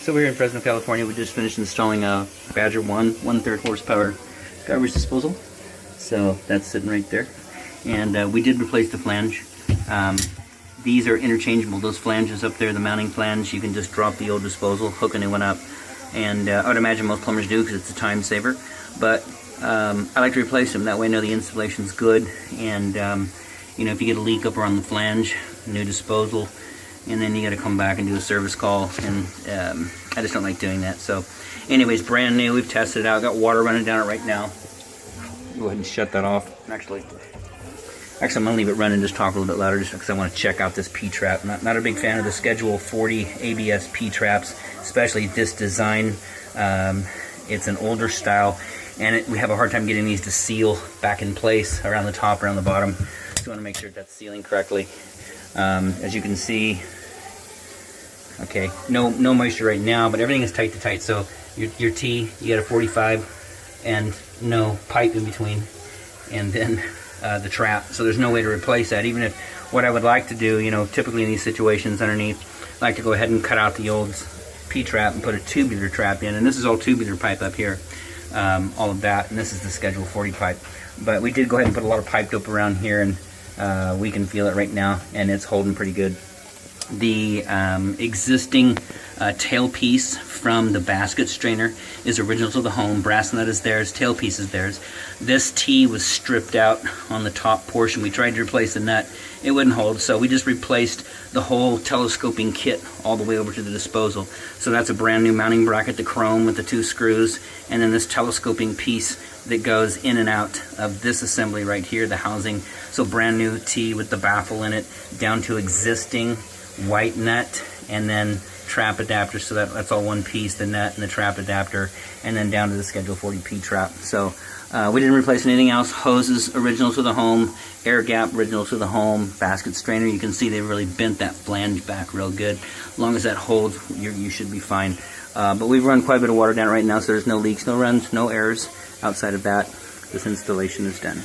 So we're here in Fresno, California. We just finished installing a Badger 1/3 horsepower garbage disposal. So that's sitting right there. And we did replace the flange. These are interchangeable. Those flanges up there, the mounting flange, you can just drop the old disposal, hook a new one up. And I would imagine most plumbers do because it's a time saver. But I like to replace them. That way I know the installation's good. And you know, if you get a leak up around the flange, new disposal, and then you got to come back and do a service call, and I just don't like doing that. So anyways, brand new. We've tested it out. Got water running down it right now. Go ahead and shut that off. Actually I'm going to leave it running, just talk a little bit louder just because I want to check out this P-trap. Not a big fan of the Schedule 40 ABS P-traps, especially this design. It's an older style, and we have a hard time getting these to seal back in place around the top, around the bottom. So we want to make sure that's sealing correctly. As you can see, okay, no moisture right now, but everything is tight to tight. So your T, you got a 45 and no pipe in between, and then the trap. So there's no way to replace that. Even if what I would like to do, you know, typically in these situations underneath, I like to go ahead and cut out the old P-trap and put a tubular trap in. And this is all tubular pipe up here, all of that. And this is the Schedule 40 pipe. But we did go ahead and put a lot of pipe dope around here, and we can feel it right now, and it's holding pretty good. The existing tailpiece from the basket strainer is original to the home. Brass nut is theirs, tailpiece is theirs. This T was stripped out on the top portion. We tried to replace the nut. It wouldn't hold, so we just replaced the whole telescoping kit all the way over to the disposal. So that's a brand new mounting bracket, the chrome with the 2 screws, and then this telescoping piece that goes in and out of this assembly right here, the housing. So brand new T with the baffle in it, down to existing white nut, and then trap adapter. So that's all one piece, the nut and the trap adapter, and then down to the Schedule 40 P-trap. So we didn't replace anything else. Hoses original to the home, air gap original to the home, basket strainer. You can see they really bent that flange back real good. As long as that holds, you should be fine. But we've run quite a bit of water down it right now, so there's no leaks, no runs, no errors. Outside of that, this installation is done.